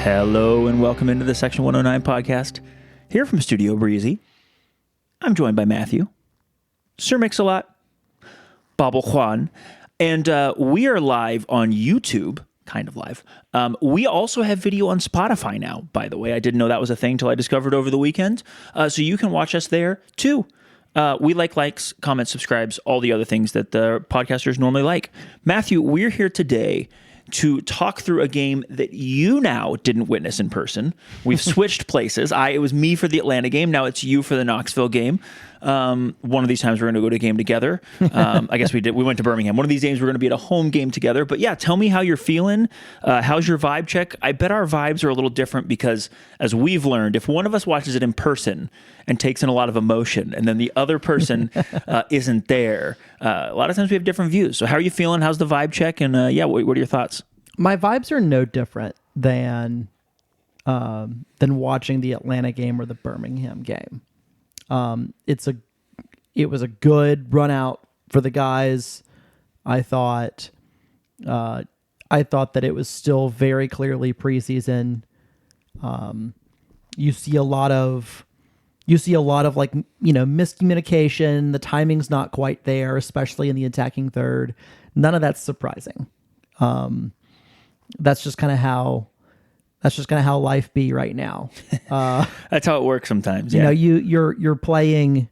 Hello and welcome into the Section 109 podcast. Here from Studio Breezy, I'm joined by Matthew, Sir Mix-a-Lot, Bobble Juan, and we are live on YouTube, kind of live. We also have video on Spotify now, by the way. I didn't know that was a thing until I discovered over the weekend. So you can watch us there too. We like likes, comments, subscribes, all the other things that the podcasters normally like. Matthew, we're here today to talk through a game that you now didn't witness in person. We've switched places. It was me for the Atlanta game. Now it's you for the Knoxville game. One of these times we're going to go to a game together. I guess we did. We went to Birmingham. One of these games we're going to be at a home game together. But yeah, tell me how you're feeling. How's your vibe check? I bet our vibes are a little different because, as we've learned, if one of us watches it in person and takes in a lot of emotion, and then the other person isn't there, a lot of times we have different views. So how are you feeling? How's the vibe check? And what are your thoughts? My vibes are no different than watching the Atlanta game or the Birmingham game. It was a good run out for the guys. I thought that it was still very clearly preseason. You see a lot of like, miscommunication. The timing's not quite there, especially in the attacking third. None of that's surprising. That's just kind of how life be right now. That's how it works sometimes. Yeah. You're playing,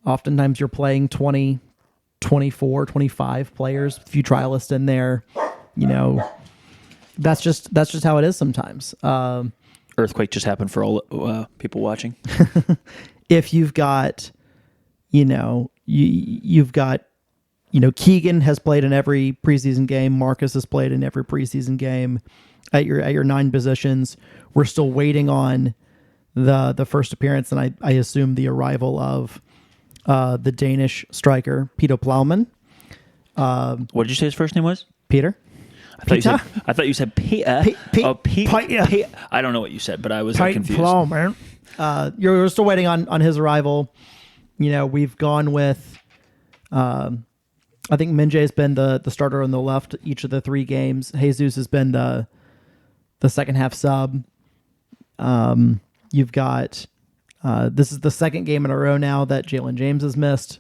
oftentimes you're playing 20, 24, 25 players, a few trialists in there. That's just how it is sometimes. Earthquake just happened for all people watching. If you've got, Keegan has played in every preseason game. Marcus has played in every preseason game at your 9 positions. We're still waiting on the first appearance, and I assume the arrival of the Danish striker, Peter Plowman. What did you say his first name was? Peter. I thought you said Peter. Peter. I don't know what you said, but I was confused. Plowman. You're still waiting on his arrival. We've gone with... I think Minjay's been the starter on the left each of the 3 games. Jesus has been the second half sub. You've got this is the second game in a row now that Jalen James has missed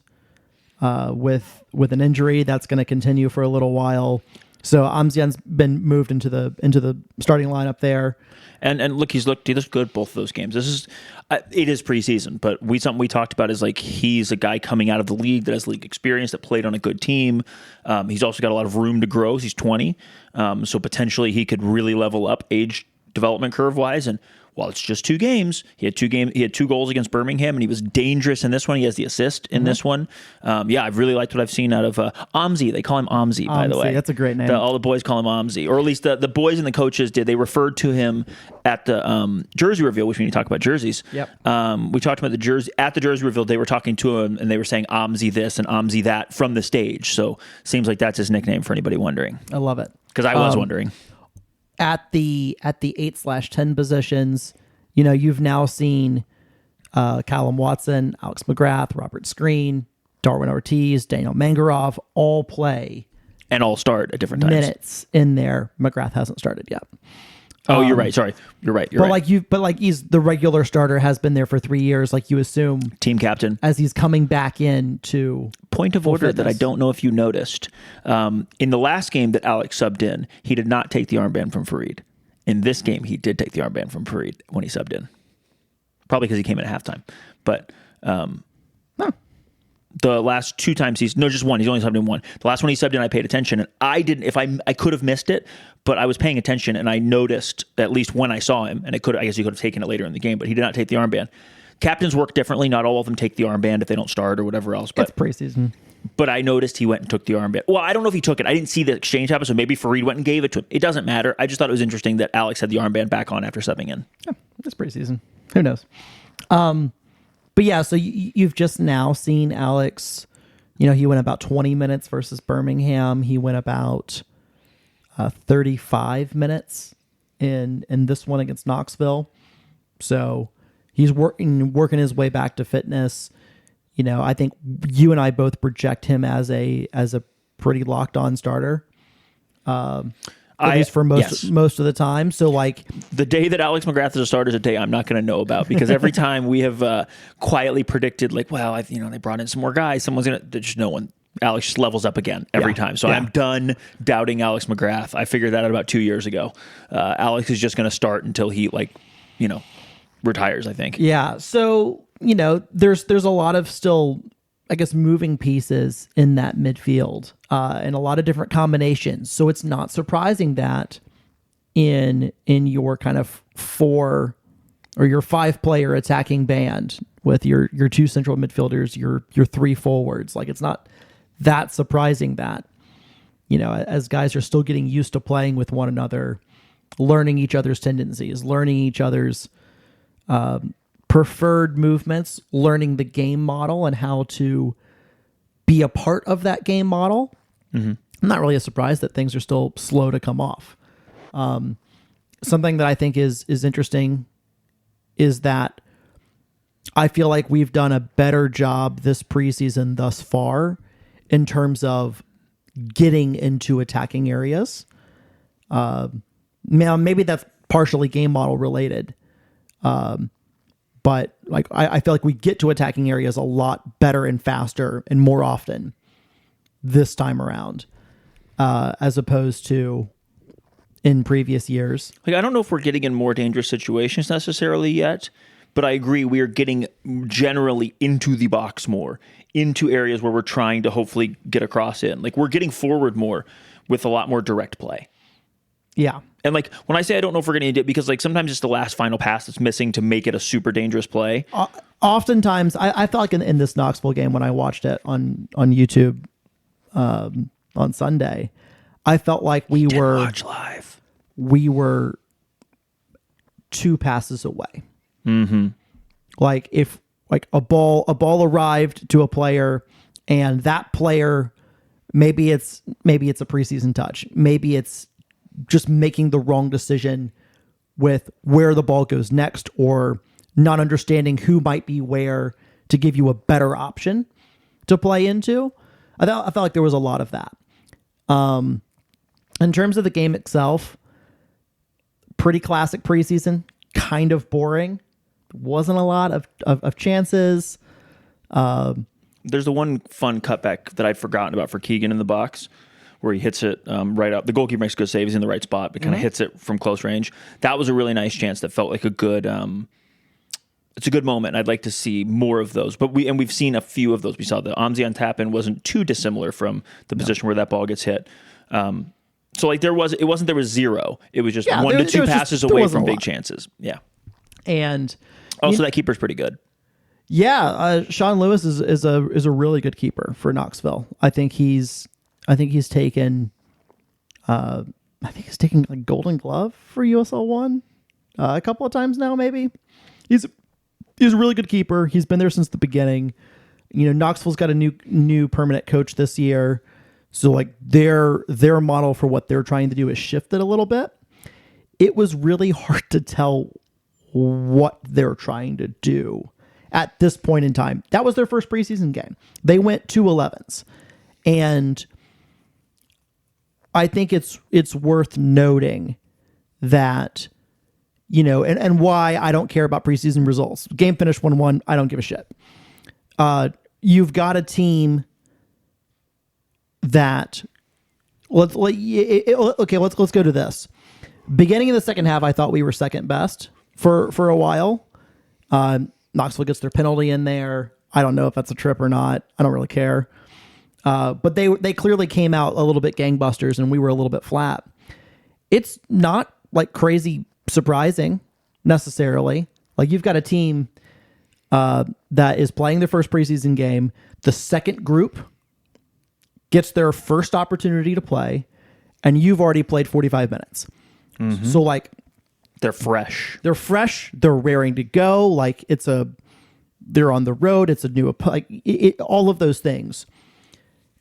with an injury that's going to continue for a little while. So Amzian's been moved into the starting lineup there. And look, he looked good both of those games. This is it is preseason, but something we talked about is like he's a guy coming out of the league that has league experience, that played on a good team. He's also got a lot of room to grow. He's 20, so potentially he could really level up age development curve wise. And while it's just 2 games, he had 2 goals against Birmingham, and he was dangerous in this one. He has the assist in this one. I've really liked what I've seen out of Amzi. They call him Amzi, by the way. That's a great name. All the boys call him Amzi, or at least the boys and the coaches did. They referred to him at the jersey reveal, which we need to talk about jerseys. Yep. We talked about the jersey at the jersey reveal. They were talking to him, and they were saying Amzi this and Amzi that from the stage. So seems like that's his nickname for anybody wondering. I love it, because I was wondering. At the 8/10 positions, you've now seen Callum Watson, Alex McGrath, Robert Screen, Darwin Ortiz, Daniel Mangarov all play and all start at different times. Minutes in there. McGrath hasn't started yet. Oh, you're right. Sorry, you're right. But he's the regular starter, has been there for 3 years. Like you assume, team captain, as he's coming back in to point of order that I don't know if you noticed. In the last game that Alex subbed in, he did not take the armband from Farid. In this game, he did take the armband from Farid when he subbed in. Probably because he came in at halftime. But the last 2 times just one. He's only subbed in 1. The last one he subbed in, I paid attention, and I didn't. I could have missed it, but I was paying attention, and I noticed at least when I saw him, and I guess he could have taken it later in the game, but he did not take the armband. Captains work differently. Not all of them take the armband if they don't start or whatever else. But it's preseason. But I noticed he went and took the armband. Well, I don't know if he took it. I didn't see the exchange happen, so maybe Farid went and gave it to him. It doesn't matter. I just thought it was interesting that Alex had the armband back on after subbing in. Yeah, it's preseason. Who knows? But yeah, so you've just now seen Alex. He went about 20 minutes versus Birmingham. He went about 35 minutes in this one against Knoxville. So he's working his way back to fitness. I think you and I both project him as a pretty locked on starter. I at least for most of the time. So like the day that Alex McGrath is a starter is a day I'm not going to know about, because every time we have quietly predicted like, well, they brought in some more guys, someone's going to, just no one. Alex just levels up again every time. So I'm done doubting Alex McGrath. I figured that out about 2 years ago. Alex is just going to start until he retires, I think. Yeah. So, there's a lot of still, I guess, moving pieces in that midfield and a lot of different combinations. So it's not surprising that in your kind of 4 or your 5-player attacking band with your 2 central midfielders, your 3 forwards, like it's not that surprising that, as guys are still getting used to playing with one another, learning each other's tendencies, learning each other's preferred movements, learning the game model and how to be a part of that game model. Mm-hmm. I'm not really surprised that things are still slow to come off. Something that I think is interesting is that I feel like we've done a better job this preseason thus far in terms of getting into attacking areas. Now, maybe that's partially game model related. But like I feel like we get to attacking areas a lot better and faster and more often this time around, as opposed to in previous years. Like, I don't know if we're getting in more dangerous situations necessarily yet, but I agree we are getting generally into the box more, into areas where we're trying to hopefully get across in. Like, we're getting forward more with a lot more direct play. Yeah. And like, when I say I don't know if we're going to do it, because like sometimes it's the last final pass that's missing to make it a super dangerous play. Oftentimes, I felt like in this Knoxville game when I watched it on YouTube on Sunday, I felt like we were watch live. We were 2 passes away. Mm-hmm. Like if like a ball arrived to a player, and that player, maybe it's a preseason touch, maybe it's just making the wrong decision with where the ball goes next, or not understanding who might be where to give you a better option to play into. I felt like there was a lot of that. In terms of the game itself, pretty classic preseason, kind of boring. Wasn't a lot of chances. There's the one fun cutback that I'd forgotten about for Keegan in the box, where he hits it right up. The goalkeeper makes a good save. He's in the right spot, but kind of hits it from close range. That was a really nice chance that felt like a good... it's a good moment. I'd like to see more of those. But we've seen a few of those. We saw the Amzi on tap-in wasn't too dissimilar from the position where that ball gets hit. So like it wasn't there was zero. It was just 1 to 2 passes away from big chances. Yeah. And also that keeper's pretty good. Yeah, Sean Lewis is a really good keeper for Knoxville. I think he's taken a Golden Glove for USL 1 a couple of times now. Maybe he's a really good keeper. He's been there since the beginning. Knoxville's got a new permanent coach this year, so like their model for what they're trying to do is shifted a little bit. It was really hard to tell what they're trying to do at this point in time. That was their first preseason game. They went 2-11s, and I think it's worth noting that, and why I don't care about preseason results. Game finished 1-1. I don't give a shit. You've got a team that let's go to this. Beginning of the second half, I thought we were second best for a while. Knoxville gets their penalty in there. I don't know if that's a trip or not. I don't really care. But they clearly came out a little bit gangbusters, and we were a little bit flat. It's not like crazy surprising necessarily. Like, you've got a team that is playing their first preseason game. The second group gets their first opportunity to play, and you've already played 45 minutes. Mm-hmm. So like, they're fresh. They're raring to go. Like, they're on the road. It's a new, all of those things.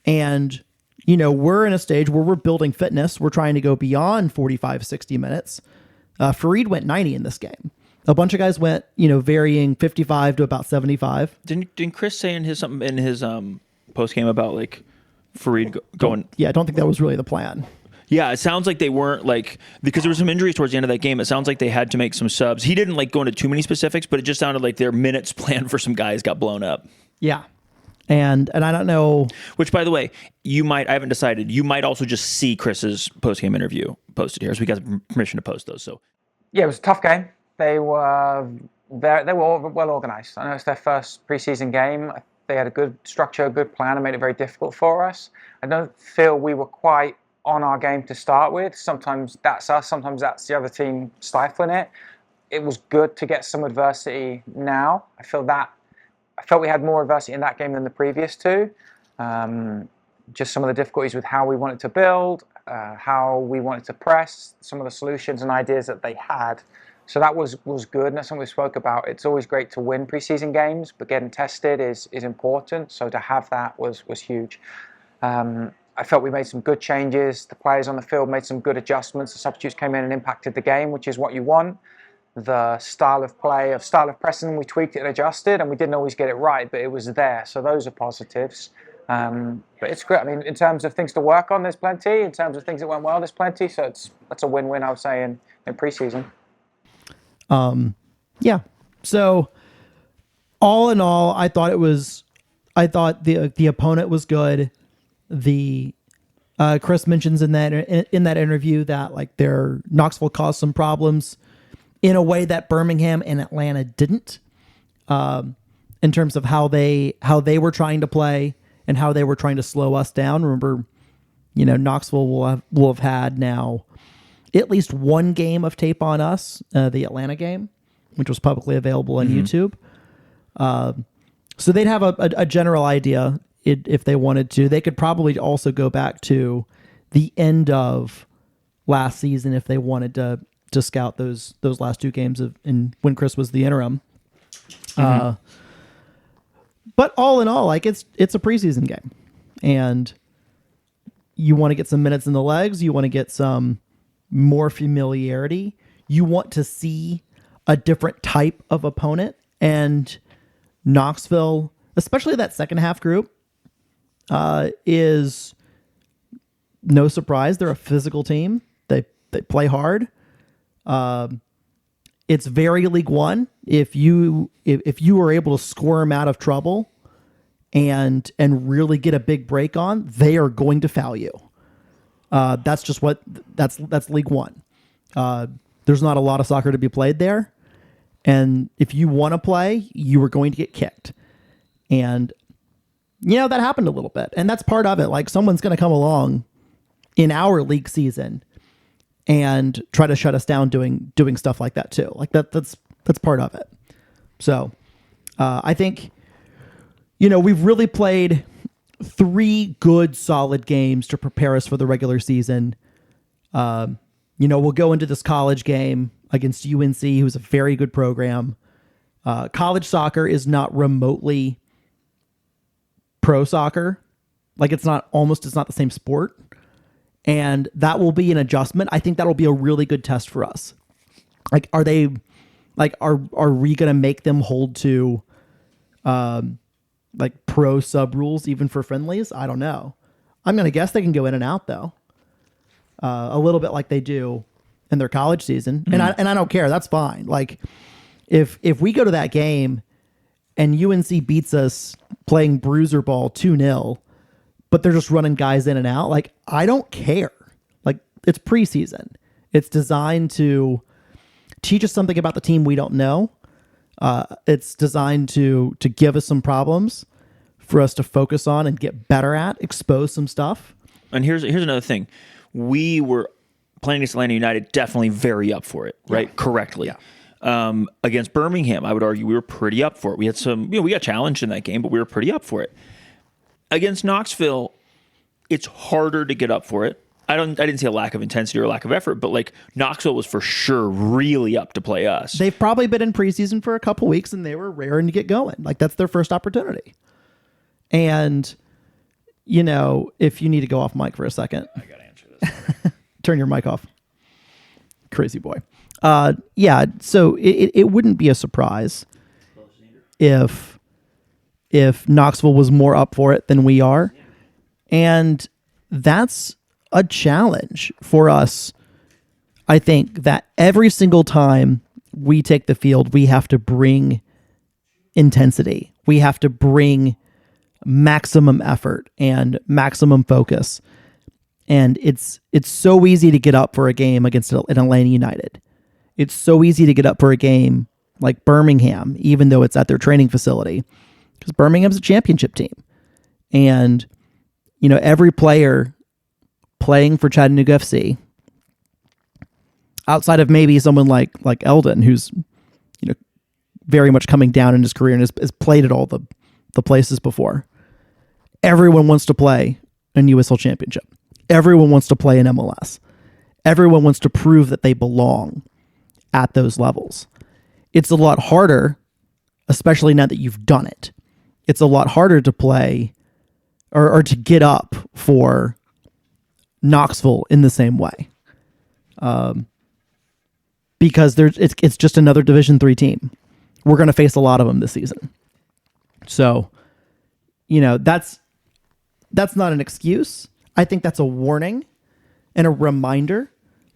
And, we're in a stage where we're building fitness. We're trying to go beyond 45, 60 minutes. Fareed went 90 in this game. A bunch of guys went, varying 55 to about 75. Didn't Chris say in his post game about like Fareed going? Yeah, I don't think that was really the plan. Yeah, it sounds like they weren't because there were some injuries towards the end of that game. It sounds like they had to make some subs. He didn't go into too many specifics, but it just sounded like their minutes planned for some guys got blown up. Yeah. And I don't know. Which, by the way, I haven't decided. You might also just see Chris's post-game interview posted here, so we got permission to post those. So, yeah, it was a tough game. They were well organized. I know it's their first preseason game. They had a good structure, a good plan, and made it very difficult for us. I don't feel we were quite on our game to start with. Sometimes that's us. Sometimes that's the other team stifling it. It was good to get some adversity now. I felt we had more adversity in that game than the previous two. Just some of the difficulties with how we wanted to build, how we wanted to press, some of the solutions and ideas that they had. So that was good, and that's something we spoke about. It's always great to win preseason games, but getting tested is important. So to have that was huge. I felt we made some good changes. The players on the field made some good adjustments. The substitutes came in and impacted the game, which is what you want. The style of pressing, we tweaked it and adjusted, and we didn't always get it right, but it was there. So those are positives. But it's great. I mean, in terms of things to work on, there's plenty. In terms of things that went well, there's plenty. So that's a win-win, I would say, in preseason. Yeah. So all in all, I thought the opponent was good. Chris mentions in that interview that their Knoxville caused some problems in a way that Birmingham and Atlanta didn't, in terms of how they were trying to play and how they were trying to slow us down. Remember, Knoxville will have had now at least one game of tape on us, the Atlanta game, which was publicly available on YouTube. So they'd have a general idea if they wanted to. They could probably also go back to the end of last season if they wanted to scout those last two games when Chris was the interim. But all in all, it's a preseason game, and you want to get some minutes in the legs. You want to get some more familiarity. You want to see a different type of opponent, and Knoxville, especially that second half group, is no surprise. They're a physical team. They play hard. It's very League One. If you are able to score them out of trouble and really get a big break on, they are going to foul you. That's League One. There's not a lot of soccer to be played there. And if you want to play, you are going to get kicked. And, that happened a little bit. And that's part of it. Someone's going to come along in our league season and try to shut us down doing stuff like that too. That's part of it. So I think, we've really played 3 good solid games to prepare us for the regular season. We'll go into this college game against UNC, who's a very good program. College soccer is not remotely pro soccer. It's not the same sport. And that will be an adjustment. I think that'll be a really good test for us. Are we going to make them hold to, pro sub rules even for friendlies? I don't know. I'm going to guess they can go in and out though. A little bit like they do in their college season. Mm-hmm. And I don't care. That's fine. If we go to that game and UNC beats us playing bruiser ball 2-0, but they're just running guys in and out, I don't care. It's preseason. It's designed to teach us something about the team we don't know. It's designed to give us some problems for us to focus on and get better at, expose some stuff. And here's another thing. We were playing against Atlanta United, definitely very up for it, right? Yeah. Correctly. Yeah. Against Birmingham, I would argue we were pretty up for it. We had some, we got challenged in that game, but we were pretty up for it. Against Knoxville, it's harder to get up for it. I didn't see a lack of intensity or a lack of effort, but Knoxville was for sure really up to play us. They've probably been in preseason for a couple weeks and they were raring to get going. That's their first opportunity. And, if you need to go off mic for a second. I got to answer this. Turn your mic off. Crazy boy. So it wouldn't be a surprise if Knoxville was more up for it than we are. And that's a challenge for us. I think that every single time we take the field, we have to bring intensity. We have to bring maximum effort and maximum focus. And it's so easy to get up for a game against an Atlanta United. It's so easy to get up for a game like Birmingham, even though it's at their training facility, because Birmingham's a championship team. And, you know, every player playing for Chattanooga FC, outside of maybe someone like Eldon, who's, you know, very much coming down in his career and has played at all the places before, everyone wants to play a USL Championship. Everyone wants to play in MLS. Everyone wants to prove that they belong at those levels. It's a lot harder, especially now that you've done it. It's a lot harder to play or to get up for Knoxville in the same way. Because it's just another Division III team. We're going to face a lot of them this season. So, you know, that's not an excuse. I think that's a warning and a reminder,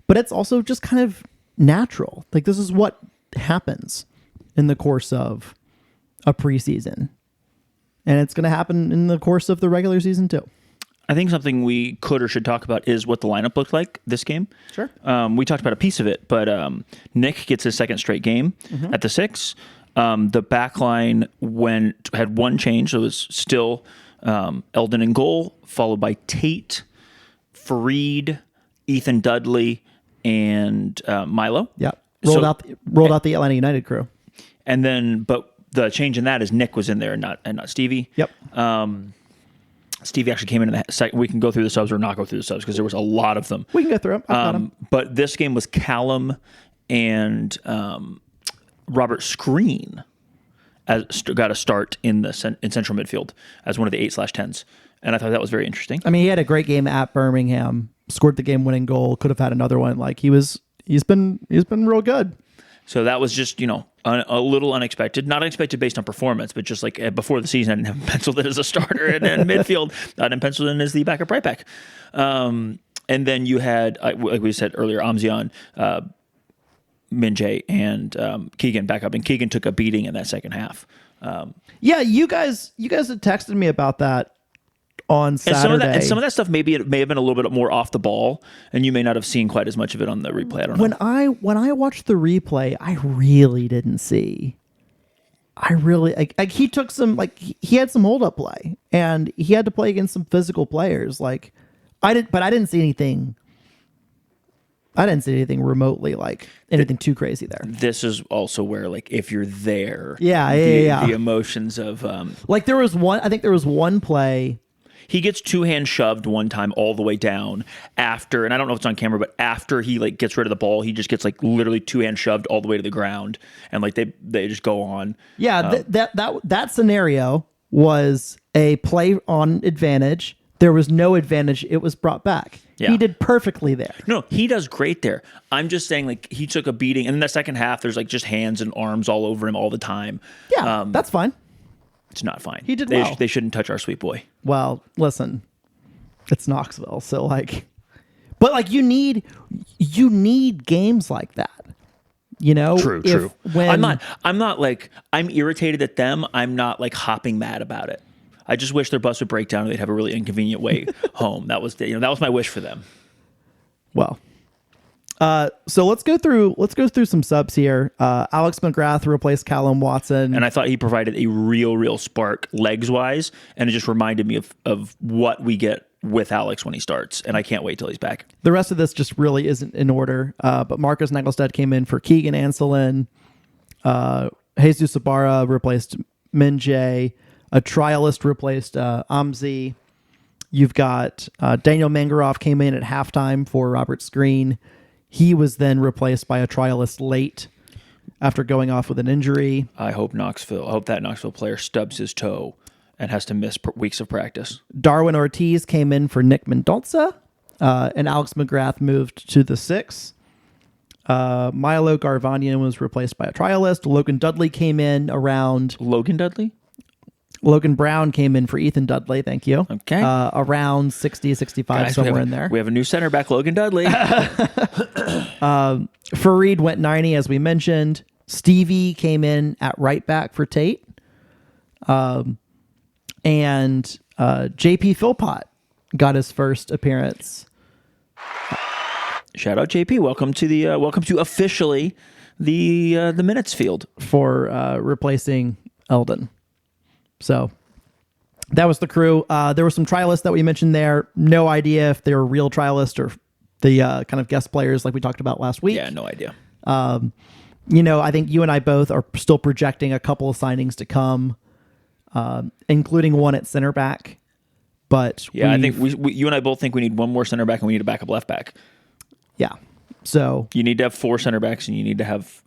but it's also just kind of natural. Like, this is what happens in the course of a preseason, and it's going to happen in the course of the regular season too. I think something we could or should talk about is what the lineup looked like this game. Sure. We talked about a piece of it, but Nick gets his second straight game at the 6. The back line had one change. So it was still Eldon in goal, followed by Tate, Fareed, Ethan Dudley, and Milo. Yeah. Rolled out the Atlanta United crew. And then, but the change in that is Nick was in there and not Stevie. Yep. Stevie actually came in the second. We can go through the subs or not go through the subs because there was a lot of them. We can go through them. I've got them. But this game was Callum and Robert Screen got a start in central midfield as one of the 8/10s, and I thought that was very interesting. I mean, he had a great game at Birmingham. Scored the game-winning goal. Could have had another one. Like, he's been real good. So that was just, you know, a little unexpected. Not unexpected based on performance, but just like before the season, I didn't have him penciled in as a starter, and then midfield, I didn't pencil in as the backup right back. And then you had, like we said earlier, Amzian, Minjay, and Keegan back up, and Keegan took a beating in that second half. Yeah, you guys had texted me about that on Saturday. And some of that stuff it may have been a little bit more off the ball, and you may not have seen quite as much of it on the replay. I don't know. When I watched the replay, I really didn't see. I really like he took some, like, he had some hold up play, and he had to play against some physical players. Like, I didn't see anything. I didn't see anything remotely like anything too crazy there. This is also where, like, if you're there, the emotions of like, there was one play. He gets two-hand shoved one time all the way down after, and I don't know if it's on camera, but after he, like, gets rid of the ball, he just gets, like, literally two-hand shoved all the way to the ground, and, like, they just go on. Yeah, that scenario was a play on advantage. There was no advantage. It was brought back. Yeah. He did perfectly there. No, he does great there. I'm just saying, like, he took a beating, and in the second half, there's, like, just hands and arms all over him all the time. Yeah, that's fine. It's not fine. He did well. They shouldn't touch our sweet boy. Well, listen, it's Knoxville, so, like, but, like, you need games like that. You know, true. I'm not like, I'm irritated at them. I'm not, like, hopping mad about it. I just wish their bus would break down and they'd have a really inconvenient way home. That was my wish for them. Well, so let's go through some subs here. Alex McGrath replaced Callum Watson, and I thought he provided a real spark legs wise, and it just reminded me of what we get with Alex when he starts, and I can't wait till he's back. The rest of this just really isn't in order. But Marcus Nagelstad came in for Keegan Anselin. Jesus Ibarra replaced Minjay. A trialist replaced Amzi. You've got Daniel Mangaroff came in at halftime for Robert Screen. He was then replaced by a trialist late after going off with an injury. I hope that Knoxville player stubs his toe and has to miss weeks of practice. Darwin Ortiz came in for Nick Mendonça, and Alex McGrath moved to the 6. Milo Garvanian was replaced by a trialist. Logan Dudley came in around... Logan Dudley? Logan Brown came in for Ethan Dudley. Thank you. Okay. Around 60, 65, somewhere in there. We have a new center back, Logan Dudley. Fareed went 90, as we mentioned. Stevie came in at right back for Tate. And JP Philpott got his first appearance. Shout out JP. Welcome to officially the minutes field for replacing Eldon. So that was the crew. There were some trialists that we mentioned there. No idea if they were real trialists or the kind of guest players like we talked about last week. Yeah, no idea. I think you and I both are still projecting a couple of signings to come, including one at center back. But yeah, I think you and I both think we need one more center back and we need a backup left back. Yeah. So you need to have 4 center backs and you need to have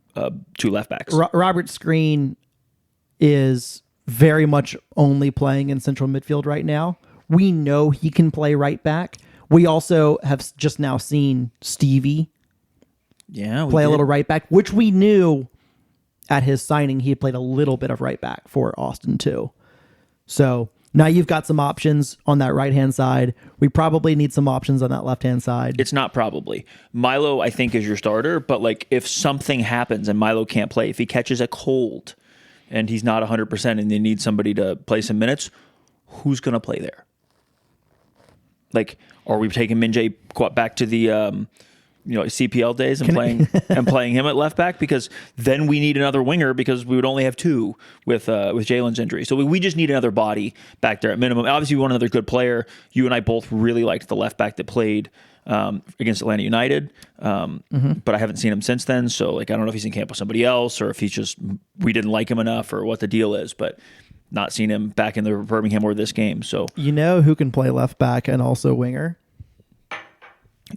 2 left backs. Robert Screen is very much only playing in central midfield right now. We know he can play right back. We also have just now seen Stevie play a little right back, which we knew at his signing he had played a little bit of right back for Austin too. So now you've got some options on that right-hand side. We probably need some options on that left-hand side. It's not probably. Milo, I think, is your starter, but like if something happens and Milo can't play, if he catches a cold and he's not 100% and they need somebody to play some minutes, who's going to play there? Like, are we taking Minjay back to the CPL days and playing him at left back? Because then we need another winger because we would only have 2 with Jalen's injury. So we just need another body back there at minimum. Obviously, we want another good player. You and I both really liked the left back that played against Atlanta United, but I haven't seen him since then. So like I don't know if he's in camp with somebody else or if he's just we didn't like him enough or what the deal is. But not seen him back in the Birmingham or this game. So you know who can play left back and also winger?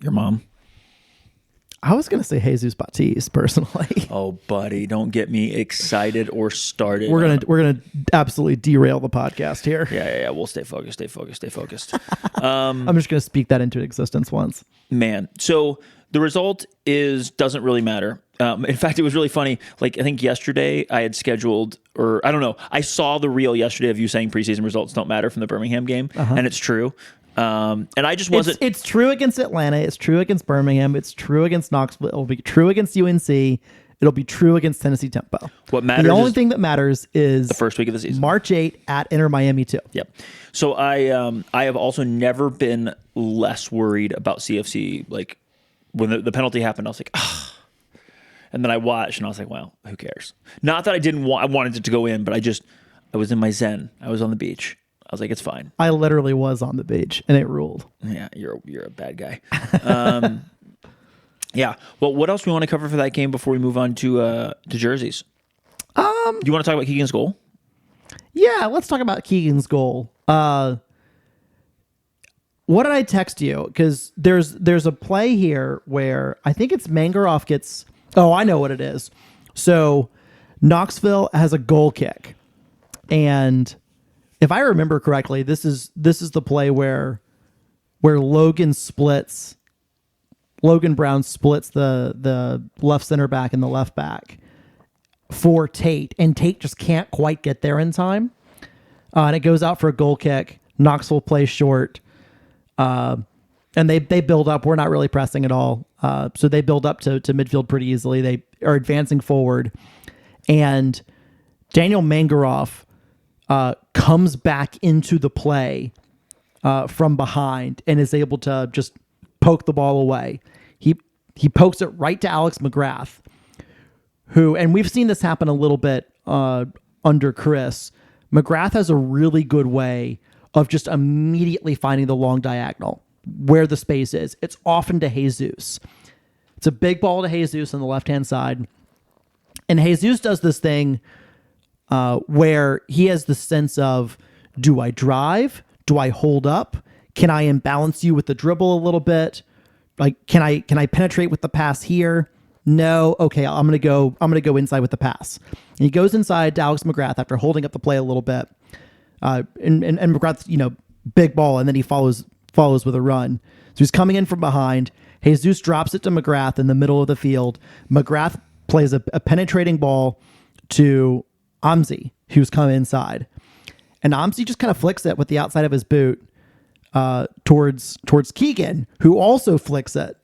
Your mom. I was going to say Jesus Baptiste personally. Oh, buddy, don't get me excited or started. We're gonna absolutely derail the podcast here. Yeah. We'll stay focused. I'm just going to speak that into existence once. Man, so the result doesn't really matter. In fact, it was really funny. Like I think yesterday I had scheduled, or I don't know, I saw the reel yesterday of you saying preseason results don't matter from the Birmingham game, and it's true. And I just wasn't. It's true against Atlanta. It's true against Birmingham. It's true against Knoxville. It'll be true against UNC. It'll be true against Tennessee Tempo. What matters? The only thing that matters is the first week of the season, March 8 at Inter Miami 2. Yep. So I have also never been less worried about CFC. Like when the penalty happened, I was like, ah. And then I watched and I was like, well, who cares? Not that I wanted it to go in, but I was in my zen. I was on the beach. I was like, it's fine. I literally was on the beach and it ruled. Yeah, you're a bad guy. Yeah. Well, what else do we want to cover for that game before we move on to jerseys? Do you want to talk about Keegan's goal? Yeah, let's talk about Keegan's goal. What did I text you? Because there's a play here where I think it's Mangaroff gets. Oh, I know what it is. So Knoxville has a goal kick, and if I remember correctly, this is the play where Logan Brown splits the left center back and the left back for Tate, and Tate just can't quite get there in time, and it goes out for a goal kick. Knoxville plays short, and they build up. We're not really pressing at all, so they build up to midfield pretty easily. They are advancing forward, and Daniel Mangaroff comes back into the play from behind and is able to just poke the ball away. He pokes it right to Alex McGrath, who, and we've seen this happen a little bit under Chris. McGrath has a really good way of just immediately finding the long diagonal where the space is. It's often to Jesus. It's a big ball to Jesus on the left-hand side. And Jesus does this thing where he has the sense of, do I drive? Do I hold up? Can I imbalance you with the dribble a little bit? Like, can I penetrate with the pass here? No. Okay, I'm gonna go inside with the pass. And he goes inside to Alex McGrath after holding up the play a little bit. And McGrath, big ball, and then he follows with a run. So he's coming in from behind. Jesus drops it to McGrath in the middle of the field. McGrath plays a penetrating ball to Amzi, who's come inside. and Amsi just kind of flicks it with the outside of his boot towards Keegan, who also flicks it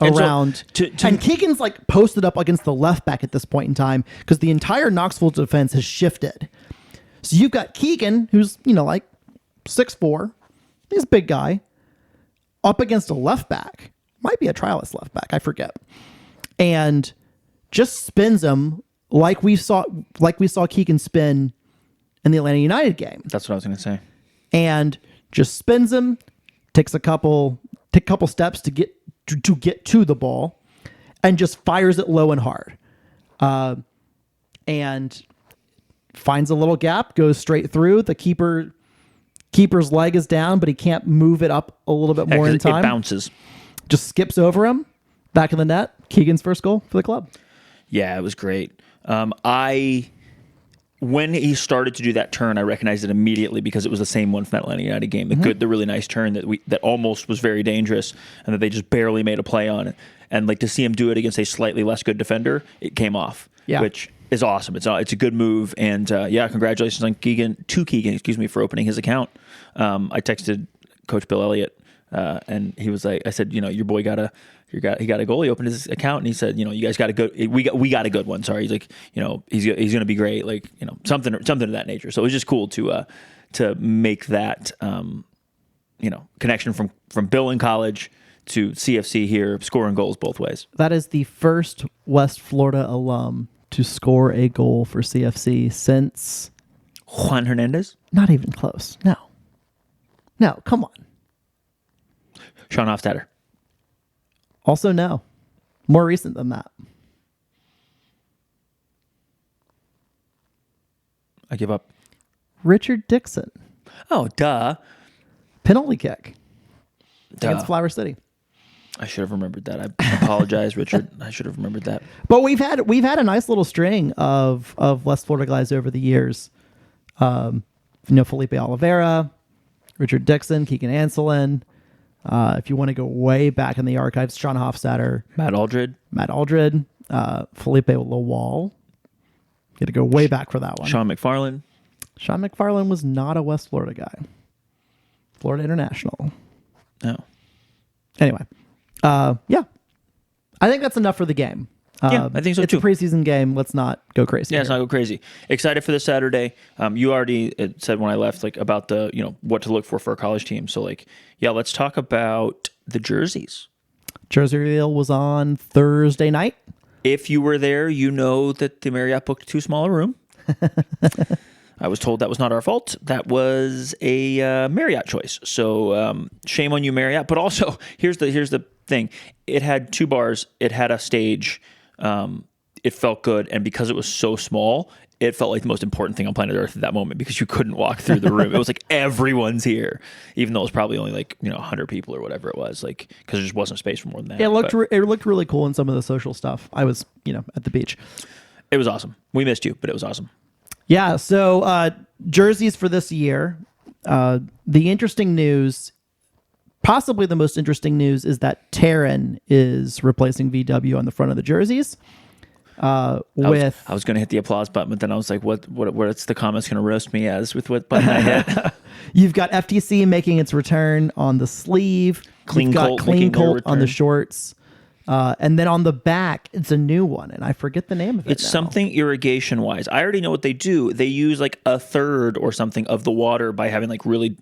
around. And Keegan's like posted up against the left back at this point in time because the entire Knoxville defense has shifted. So you've got Keegan, who's, like 6'4", he's a big guy, up against a left back. Might be a trialist left back, I forget. And just spins him like we saw Keegan spin in the Atlanta United game. That's what I was going to say. And just spins him, takes a couple steps to get to the ball, and just fires it low and hard. And finds a little gap, goes straight through. The keeper's leg is down, but he can't move it up a little bit more in time. It bounces. Just skips over him, back in the net. Keegan's first goal for the club. Yeah, it was great. When he started to do that turn, I recognized it immediately because it was the same one from that Atlanta United game. The really nice turn that almost was very dangerous and that they just barely made a play on. And like to see him do it against a slightly less good defender, it came off. Yeah. Which is awesome. It's a good move. And congratulations on Keegan, for opening his account. I texted Coach Bill Elliott, and he was like, I said, your boy he got a goal. He opened his account and he said, you guys got a good, we got a good one. Sorry. He's like, he's going to be great. Like, something of that nature. So it was just cool to make that, connection from Bill in college to CFC here, scoring goals both ways. That is the first West Florida alum to score a goal for CFC since Juan Hernandez. Not even close. No, come on. Sean Hofstadter. Also, no. More recent than that. I give up. Richard Dixon. Oh, duh. Penalty kick. Duh. Against Flower City. I should have remembered that. I apologize, Richard. I should have remembered that. But we've had a nice little string of West Florida guys over the years. Felipe Oliveira, Richard Dixon, Keegan Anselin. If you want to go way back in the archives, Sean Hofstadter, Matt Aldred, Felipe Lawal. You got to go way back for that one. Sean McFarland. Sean McFarland was not a West Florida guy. Florida International. No. Anyway, I think that's enough for the game. I think so it's too. It's a preseason game. Let's not go crazy. Yeah, let's not go crazy. Excited for this Saturday. You already said when I left, about the what to look for a college team. So let's talk about the jerseys. Jersey reveal was on Thursday night. If you were there, you know that the Marriott booked too small a room. I was told that was not our fault. That was a Marriott choice. So shame on you, Marriott. But also, here's the thing. It had 2 bars. It had a stage. It felt good. And because it was so small, it felt like the most important thing on planet Earth at that moment because you couldn't walk through the room. It was like everyone's here, even though it was probably only 100 people or whatever it was, because there just wasn't space for more than that. It looked really cool in some of the social stuff. I was, at the beach. It was awesome. We missed you, but it was awesome. Yeah. So jerseys for this year. The interesting news, possibly the most interesting news, is that Terran is replacing VW on the front of the jerseys. I was going to hit the applause button, but then I was like, what's the comments going to roast me as with what button I hit? You've got FTC making its return on the sleeve. Clean Colt on the shorts. And then on the back, it's a new one, and I forget the name of it. It's something irrigation-wise. I already know what they do. They use a third or something of the water by having really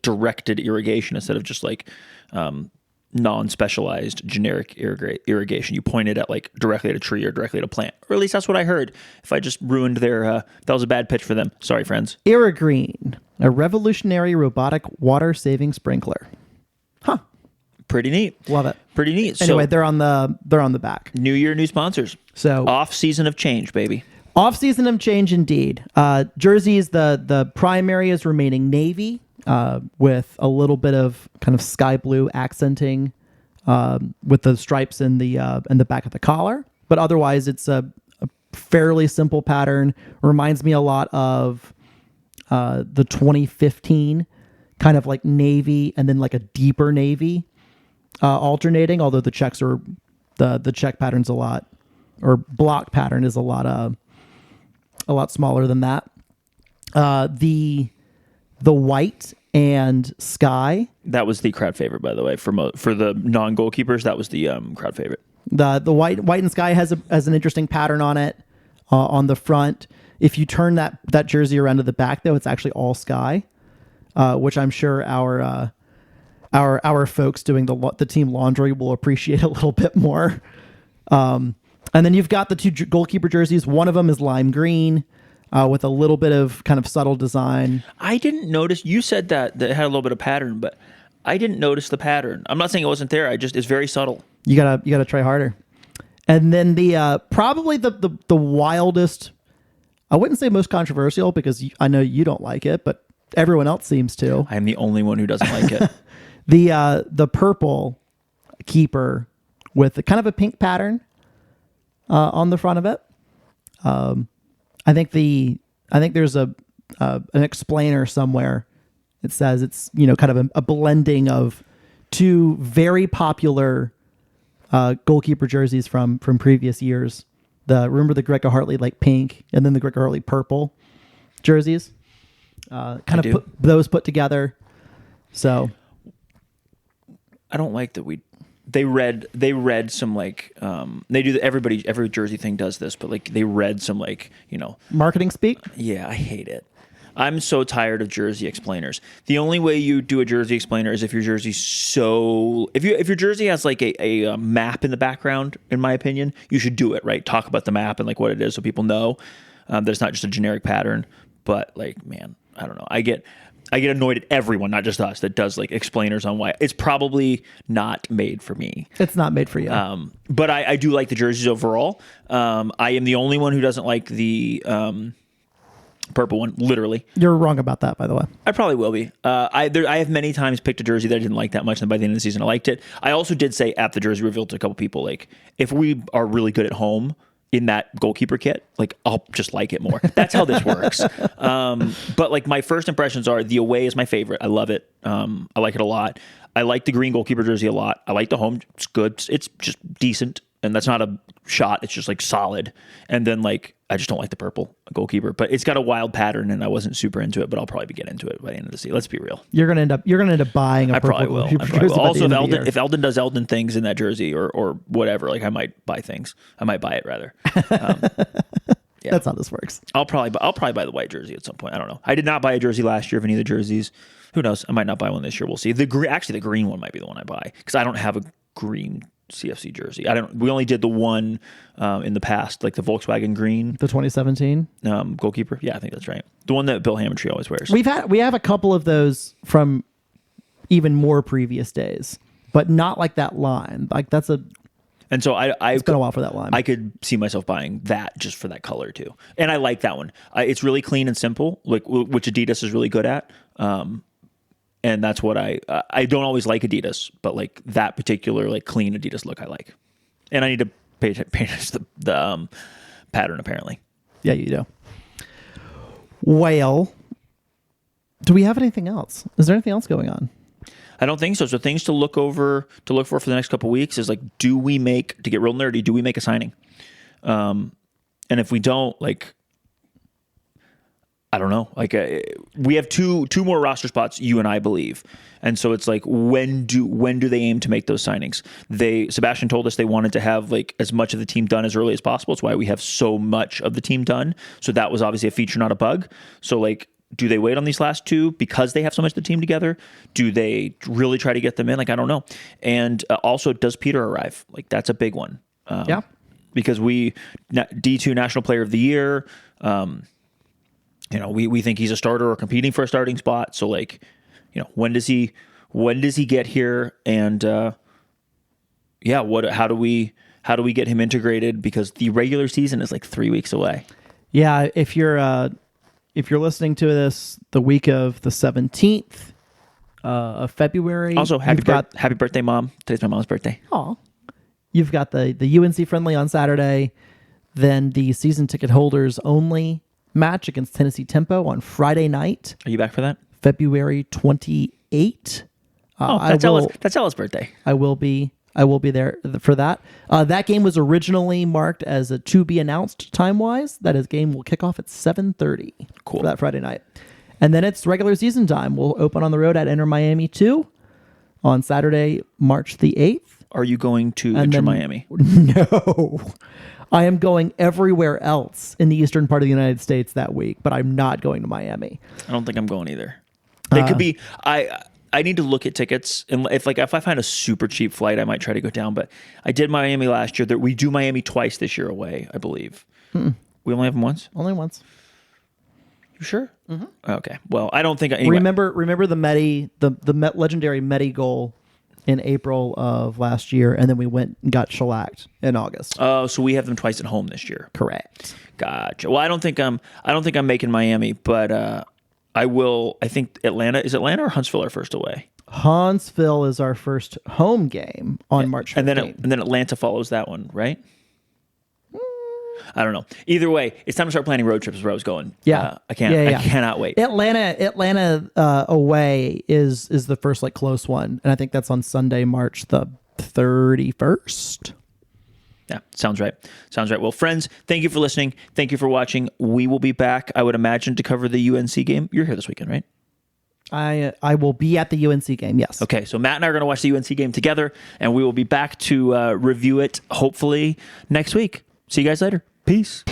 directed irrigation instead of just non-specialized generic irrigation. You point it at directly at a tree or directly at a plant, or at least that's what I heard. If I just ruined their, that was a bad pitch for them. Sorry, friends. Irrigreen, a revolutionary robotic water-saving sprinkler. Huh. Pretty neat. Love it. Pretty neat. Anyway, so, they're on the back. New year, new sponsors. So off season of change, baby. Off season of change, indeed. Jerseys, the primary is remaining navy, with a little bit of kind of sky blue accenting, with the stripes in the back of the collar. But otherwise, it's a fairly simple pattern. Reminds me a lot of the 2015 kind of navy and then a deeper navy. Alternating, although the checks are the check pattern's a lot, or block pattern is a lot smaller than that. The the white and sky. That was the crowd favorite, by the way, for the non-goalkeepers. That was the crowd favorite. The white and sky has an interesting pattern on it on the front. If you turn that jersey around to the back, though, it's actually all sky, which I'm sure our folks doing the team laundry will appreciate a little bit more. And then you've got the two goalkeeper jerseys. One of them is lime green with a little bit of kind of subtle design. I didn't notice. You said that it had a little bit of pattern, but I didn't notice the pattern. I'm not saying it wasn't there. It's very subtle. You gotta try harder. And then the probably the wildest, I wouldn't say most controversial because I know you don't like it, but everyone else seems to. I am the only one who doesn't like it. The purple keeper with kind of a pink pattern on the front of it. I think there's an explainer somewhere. It says it's kind of a blending of two very popular goalkeeper jerseys from previous years. Remember the Greco Hartley like pink and then the Greco Hartley purple jerseys. Those put together. So I don't like that they read some like they do every jersey thing does this, but like they read some like marketing speak. Yeah, I hate it. I'm so tired of jersey explainers. The only way you do a jersey explainer is if your jersey's if your jersey has like a map in the background. In my opinion, you should do it right. Talk about the map and like what it is so people know that it's not just a generic pattern. But like, man, I don't know. I get annoyed at everyone, not just us, that does like explainers on why. It's probably not made for me. It's not made for you. But I do like the jerseys overall. I am the only one who doesn't like the purple one, literally. You're wrong about that, by the way. I probably will be. I have many times picked a jersey that I didn't like that much, and by the end of the season, I liked it. I also did say at the jersey reveal to a couple people, like, if we are really good at home in that goalkeeper kit, like, I'll just like it more. That's how this works. But like my first impressions are the away is my favorite. I love it. I like it a lot. I like the green goalkeeper jersey a lot. I like the home. It's good. It's just decent. And that's not a shot. It's just like solid. And then like, I just don't like the purple goalkeeper, but it's got a wild pattern and I wasn't super into it, but I'll probably get into it by the end of the season. Let's be real. You're going to end up buying a I purple probably will. goalkeeper I probably jersey will. by Also, the end of the if Eldon does Eldon things in that jersey or whatever, like I might buy things. I might buy it rather. Yeah. That's how this works. I'll probably buy the white jersey at some point. I don't know. I did not buy a jersey last year of any of the jerseys. Who knows? I might not buy one this year. We'll see. The green one might be the one I buy because I don't have a green CFC jersey. We only did the one in the past, like the Volkswagen green, the 2017 goalkeeper. Yeah, I think that's right. The one that Bill Hammontree always wears. We have a couple of those from even more previous days, but not like that line. Like that's a. And so it's been a while for that line. I could see myself buying that just for that color too. And I like that one. It's really clean and simple, like which Adidas is really good at. And that's what I don't always like Adidas, but like that particular like clean Adidas look I like. And I need to pay attention to the pattern apparently. Yeah, you do. Well, do we have anything else? Is there anything else going on? I don't think so. So things to look for the next couple of weeks is like, to get real nerdy, do we make a signing? And if we don't, like, I don't know. Like we have two more roster spots, you and I believe, and so it's like when do they aim to make those signings? Sebastian told us they wanted to have like as much of the team done as early as possible. It's why we have so much of the team done. So that was obviously a feature, not a bug. So like, do they wait on these last two because they have so much of the team together? Do they really try to get them in? Like I don't know. And also, does Peter arrive? Like that's a big one. Yeah, because D2 National Player of the Year. We think he's a starter or competing for a starting spot. So like, when does he get here? And how do we get him integrated? Because the regular season is like 3 weeks away. Yeah, if you're listening to this the week of the 17th of February. Also, happy birthday, Mom. Today's my mom's birthday. Aw. You've got the UNC friendly on Saturday, then the season ticket holders only match against Tennessee Tempo on Friday night. Are you back for that? February 28th. That's Ella's birthday. I will be there for that. That game was originally marked as a to be announced time wise. That game will kick off at 7:30 Cool. for that Friday night. And then it's regular season time. We'll open on the road at Inter Miami 2 on Saturday, March the 8th. Are you going to Inter Miami? No. I am going everywhere else in the eastern part of the United States that week, but I'm not going to Miami. I don't think I'm going either. It could be. I need to look at tickets, and if I find a super cheap flight, I might try to go down. But I did Miami last year. We do Miami twice this year away, I believe. We only have them once. Only once. You sure? Mm-hmm. Okay. Well, I don't think. Anyway. Remember the legendary Medi goal in April of last year, and then we went and got shellacked in August. Oh, so we have them twice at home this year. Correct. Gotcha. Well, I don't think I'm making Miami, but I will. I think Atlanta or Huntsville are first away. Huntsville is our first home game on March 15th. And then Atlanta follows that one, right? I don't know. Either way, it's time to start planning road trips. Is where I was going. Yeah, I cannot wait. Atlanta away is the first close one, and I think that's on Sunday, March the 31st. Yeah, sounds right. Well, friends, thank you for listening. Thank you for watching. We will be back, I would imagine, to cover the UNC game. You're here this weekend, right? I will be at the UNC game, yes. Okay, so Matt and I are going to watch the UNC game together, and we will be back to review it, hopefully, next week. See you guys later. Peace.